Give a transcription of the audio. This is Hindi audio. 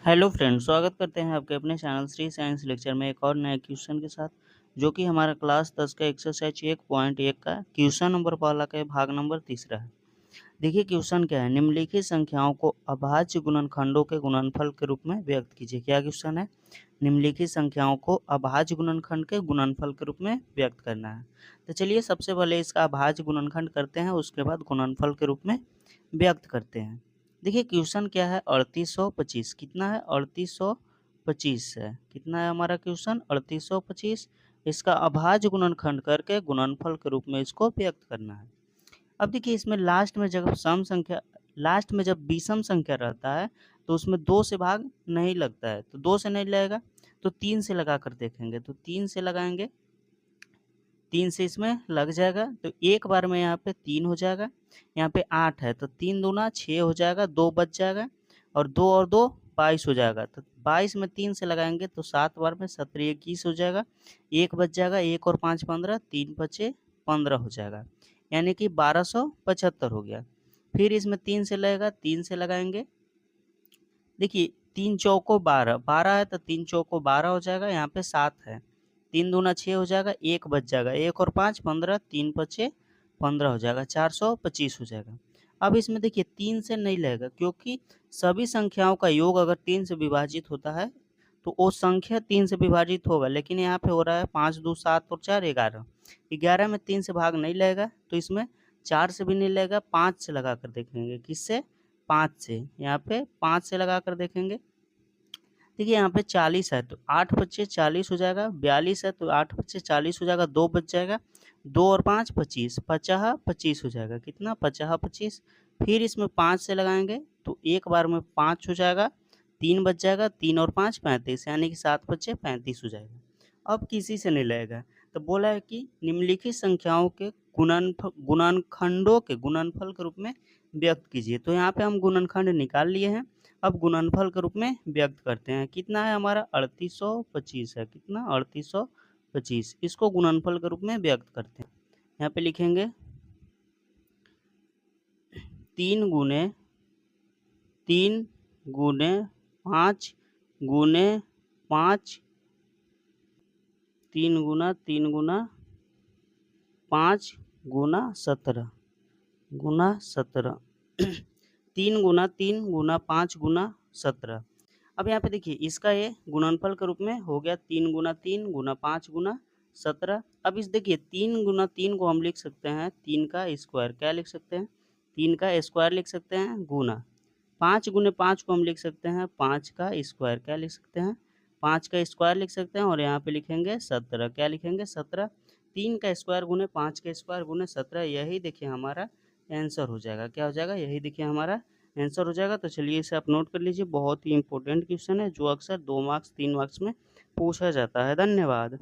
हेलो फ्रेंड्स, स्वागत करते हैं आपके अपने चैनल श्री साइंस लेक्चर में एक और नए क्वेश्चन के साथ, जो कि हमारा क्लास 10 का एक्सरसाइज 1.1 का क्वेश्चन नंबर पहला का भाग नंबर तीसरा है। देखिए क्वेश्चन क्या है, निम्नलिखित संख्याओं को अभाज्य गुणनखंडों के गुणनफल के रूप में व्यक्त कीजिए। क्या क्वेश्चन है? निम्नलिखित संख्याओं को अभाज्य गुणनखंड के गुणनफल के रूप में व्यक्त करना है। तो चलिए सबसे पहले इसका अभाज्य गुणनखंड करते हैं, उसके बाद गुणनफल के रूप में व्यक्त करते हैं। देखिए क्वेश्चन क्या है, 3825 कितना है, 3825 है। कितना है हमारा क्वेश्चन, 3825। इसका अभाज्य गुणनखंड करके गुणनफल के रूप में इसको व्यक्त करना है। अब देखिए इसमें लास्ट में जब विषम संख्या रहता है तो उसमें 2 से भाग नहीं लगता है, तो 2 से नहीं लगेगा तो 3 से लगा कर देखेंगे, तो 3 से लगाएंगे, 3 से इसमें लग जाएगा तो एक बार में यहाँ पे 3 हो जाएगा। यहाँ पे 8 है तो 3 दूना 6 हो जाएगा, 2 बच जाएगा और 2 और 2 22 हो जाएगा। तो 22 में 3 से लगाएंगे तो 7 बार में 17 21 हो जाएगा, 1 बच जाएगा, 1 और 5 15, 3 बचे 15 हो जाएगा, यानी कि 1275 हो गया। फिर इसमें 3 से लगेगा, 3 से लगाएंगे, देखिए 3 चौको 12, 12 है तो 3 चौको 12 हो जाएगा, यहाँ पे 7 है, 3 दूना 6 हो जाएगा, 1 बच जाएगा, 1 और 5 15, 3 बचे 15 हो जाएगा, 425 हो जाएगा। अब इसमें देखिए 3 से नहीं लगेगा, क्योंकि सभी संख्याओं का योग अगर 3 से विभाजित होता है तो वो संख्या 3 से विभाजित होगा, लेकिन यहाँ पे हो रहा है 5 2 7 और 4 11, 11 में 3 से भाग नहीं लगेगा तो इसमें 4 से भी नहीं लगेगा, 5 से लगा कर देखेंगे, किससे, 5 से, यहाँ पे 5 से लगा कर देखेंगे। देखिए यहाँ पे 40 है तो 8 बच्चे 40 हो जाएगा, 42 है तो 8 बच्चे 40 हो जाएगा, 2 बच जाएगा, 2 और 5 25, 50 25 हो जाएगा, कितना, 50 25। फिर इसमें 5 से लगाएंगे तो एक बार में 5 हो जाएगा, 3 बच जाएगा, 3 और 5 35, यानी कि 7 बच्चे 35 हो जाएगा। अब किसी से नहीं लगेगा, तो बोला है कि निम्नलिखित संख्याओं के गुणनखंडों के गुणनफल के रूप में व्यक्त कीजिए। तो यहाँ पे हम गुणनखंड निकाल लिए हैं, अब गुणनफल के रूप में व्यक्त करते हैं। कितना है हमारा, 3825 है, कितना, 3825। इसको गुणनफल के रूप में व्यक्त करते हैं। यहाँ पे लिखेंगे 3 गुने 5 गुने 5, 3 गुना 5 गुना 17 3 गुना 5 गुना 17। अब यहाँ पे देखिए इसका ये गुणनफल के रूप में हो गया, 3 गुना 5 गुना 17। अब इस देखिए 3 को हम लिख सकते हैं 3 का स्क्वायर, क्या लिख सकते हैं, 3 का स्क्वायर लिख सकते हैं, गुना 5 गुने 5 को हम लिख सकते हैं 5 का स्क्वायर, क्या लिख सकते हैं, 5 का स्क्वायर लिख सकते हैं, और यहाँ पे लिखेंगे 17, क्या लिखेंगे, 17। 3 का स्क्वायर गुने 5 का स्क्वायर गुने 17, यही देखिए हमारा आंसर हो जाएगा। क्या हो जाएगा, यही देखिए हमारा आंसर हो जाएगा। तो चलिए इसे आप नोट कर लीजिए, बहुत ही इंपॉर्टेंट क्वेश्चन है जो अक्सर 2 मार्क्स 3 मार्क्स में पूछा जाता है। धन्यवाद।